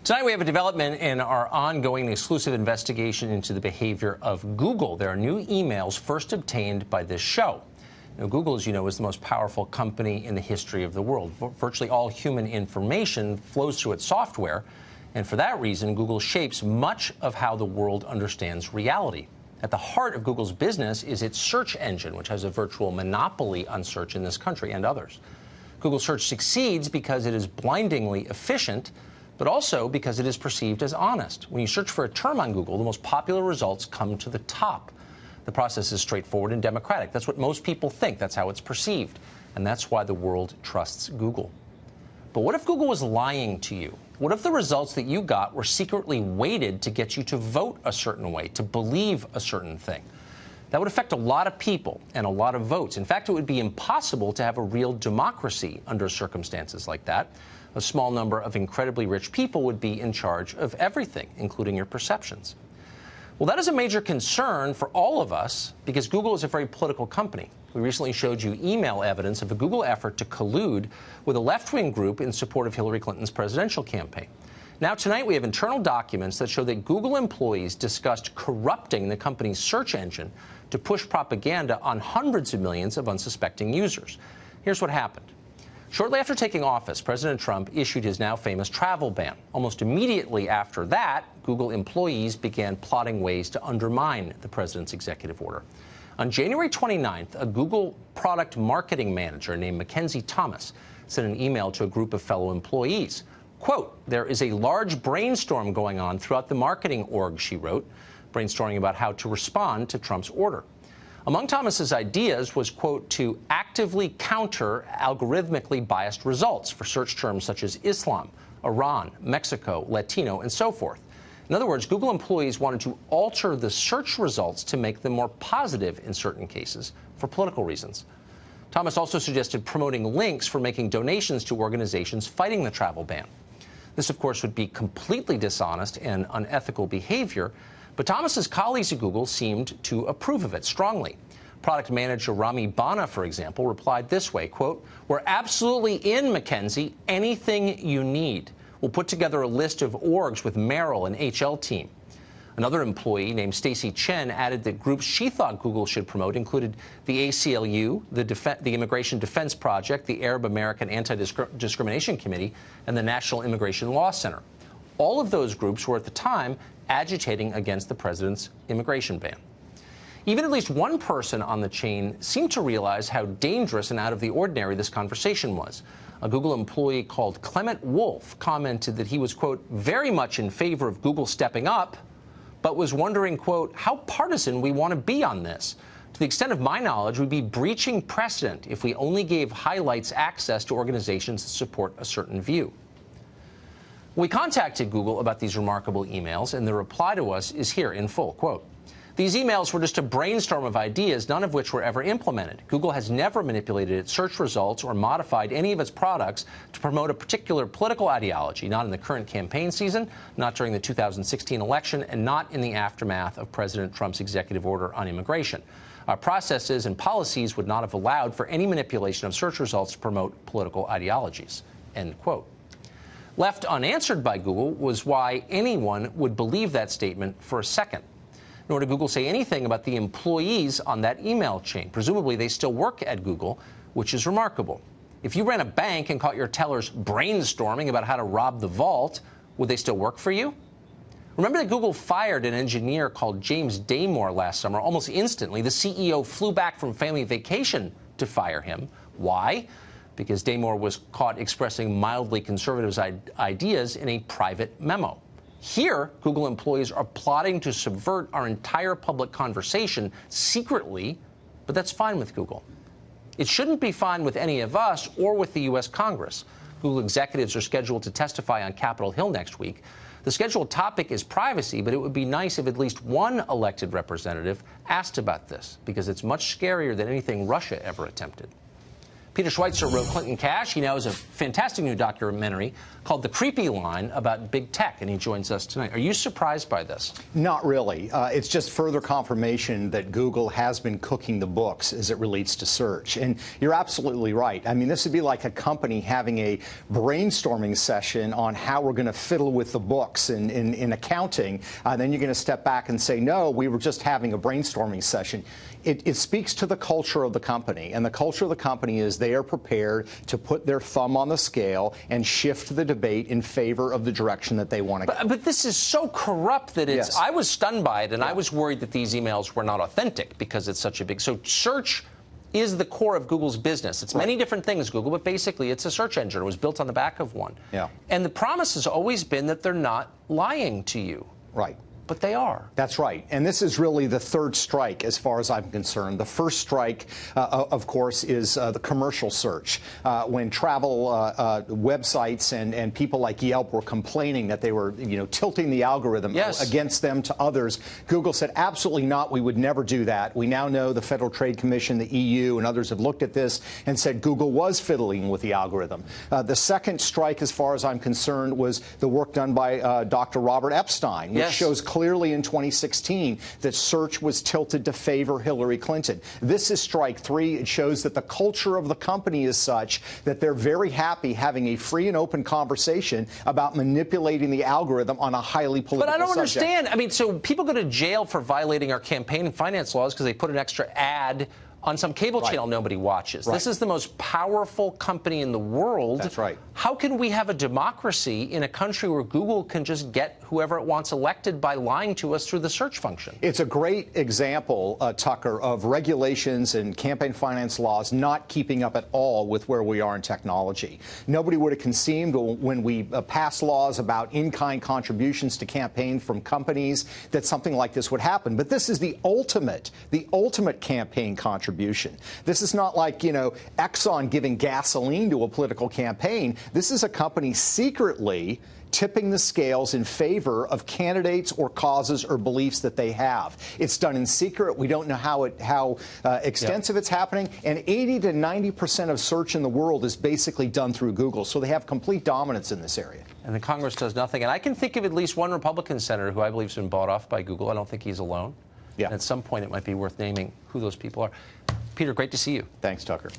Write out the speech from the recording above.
Tonight we have a development in our ongoing exclusive investigation into the behavior of Google. There are new emails first obtained by this show. Now, Google, as you know, is the most powerful company in the history of the world. Virtually all human information flows through its software, and for that reason, Google shapes much of how the world understands reality. At the heart of Google's business is its search engine, which has a virtual monopoly on search in this country and others. Google search succeeds because it is blindingly efficient, but also because it is perceived as honest. When you search for a term on Google, the most popular results come to the top. The process is straightforward and democratic. That's what most people think. That's how it's perceived. And that's why the world trusts Google. But what if Google was lying to you? What if the results that you got were secretly weighted to get you to vote a certain way, to believe a certain thing? That would affect a lot of people and a lot of votes. In fact, it would be impossible to have a real democracy under circumstances like that. A small number of incredibly rich people would be in charge of everything, including your perceptions. Well, that is a major concern for all of us because Google is a very political company. We recently showed you email evidence of a Google effort to collude with a left-wing group in support of Hillary Clinton's presidential campaign. Now, tonight, we have internal documents that show that Google employees discussed corrupting the company's search engine to push propaganda on hundreds of millions of unsuspecting users. Here's what happened. Shortly after taking office, President Trump issued his now famous travel ban. Almost immediately after that, Google employees began plotting ways to undermine the president's executive order. On January 29th, a Google product marketing manager named Mackenzie Thomas sent an email to a group of fellow employees. Quote, "There is a large brainstorm going on throughout the marketing org," she wrote, brainstorming about how to respond to Trump's order. Among Thomas's ideas was, quote, to actively counter algorithmically biased results for search terms such as Islam, Iran, Mexico, Latino, and so forth. In other words, Google employees wanted to alter the search results to make them more positive in certain cases for political reasons. Thomas also suggested promoting links for making donations to organizations fighting the travel ban. This, of course, would be completely dishonest and unethical behavior, but Thomas's colleagues at Google seemed to approve of it strongly. Product manager Rami Bana, for example, replied this way, quote, "We're absolutely in, Mackenzie, anything you need. We'll put together a list of orgs with Merrill and HL team." Another employee named Stacy Chen added that groups she thought Google should promote included the ACLU, the Immigration Defense Project, the Arab American Anti-Discrimination Committee, and the National Immigration Law Center. All of those groups were at the time agitating against the president's immigration ban. Even at least one person on the chain seemed to realize how dangerous and out of the ordinary this conversation was. A Google employee called Clement Wolf commented that he was, quote, "very much in favor of Google stepping up, but was wondering, quote, how partisan we want to be on this. To the extent of my knowledge, we'd be breaching precedent if we only gave highlights access to organizations that support a certain view." We contacted Google about these remarkable emails, and the reply to us is here in full, quote, "These emails were just a brainstorm of ideas, none of which were ever implemented. Google has never manipulated its search results or modified any of its products to promote a particular political ideology, not in the current campaign season, not during the 2016 election, and not in the aftermath of President Trump's executive order on immigration. Our processes and policies would not have allowed for any manipulation of search results to promote political ideologies," end quote. Left unanswered by Google was why anyone would believe that statement for a second. Nor did Google say anything about the employees on that email chain. Presumably, they still work at Google, which is remarkable. If you ran a bank and caught your tellers brainstorming about how to rob the vault, would they still work for you? Remember that Google fired an engineer called James Damore last summer. Almost instantly, the CEO flew back from family vacation to fire him. Why? Because Damore was caught expressing mildly conservative ideas in a private memo. Here, Google employees are plotting to subvert our entire public conversation secretly, but that's fine with Google. It shouldn't be fine with any of us or with the U.S. Congress. Google executives are scheduled to testify on Capitol Hill next week. The scheduled topic is privacy, but it would be nice if at least one elected representative asked about this, because it's much scarier than anything Russia ever attempted. Peter Schweitzer wrote Clinton Cash. He now has a fantastic new documentary called The Creepy Line about big tech, and he joins us tonight. Are you surprised by this? Not really. It's just further confirmation that Google has been cooking the books as it relates to search. And you're absolutely right. I mean, this would be like a company having a brainstorming session on how we're going to fiddle with the books in accounting. Then you're going to step back and say, no, we were just having a brainstorming session. It speaks to the culture of the company. And the culture of the company is they are prepared to put their thumb on the scale and shift the debate in favor of the direction that they want to go. But this is so corrupt that it's... Yes. I was stunned by it, and I was worried that these emails were not authentic because it's such a big... So search is the core of Google's business. It's many different things, Google, but basically it's a search engine. It was built on the back of one. Yeah. And the promise has always been that they're not lying to you. Right. But they are. That's right. And this is really the third strike, as far as I'm concerned. The first strike, of course, is the commercial search. When travel websites and people like Yelp were complaining that they were, tilting the algorithm against them to others, Google said, absolutely not. We would never do that. We now know the Federal Trade Commission, the EU, and others have looked at this and said Google was fiddling with the algorithm. The second strike, as far as I'm concerned, was the work done by Dr. Robert Epstein, which shows clearly in 2016 that search was tilted to favor Hillary Clinton. This is strike three. It shows that the culture of the company is such that they're very happy having a free and open conversation about manipulating the algorithm on a highly political subject. But I don't understand. I mean, so people go to jail for violating our campaign and finance laws because they put an extra ad on some cable channel nobody watches. This is the most powerful company in the world. That's right. How can we have a democracy in a country where Google can just get whoever it wants elected by lying to us through the search function? It's a great example, Tucker, of regulations and campaign finance laws not keeping up at all with where we are in technology. Nobody would have conceived when we passed laws about in-kind contributions to campaign from companies that something like this would happen. But this is the ultimate campaign contribution. This is not like, Exxon giving gasoline to a political campaign. This is a company secretly tipping the scales in favor of candidates or causes or beliefs that they have. It's done in secret. We don't know how extensive it's happening. And 80 to 90% of search in the world is basically done through Google. So they have complete dominance in this area. And the Congress does nothing. And I can think of at least one Republican senator who I believe has been bought off by Google. I don't think he's alone. Yeah. And at some point, it might be worth naming who those people are. Peter, great to see you. Thanks, Tucker.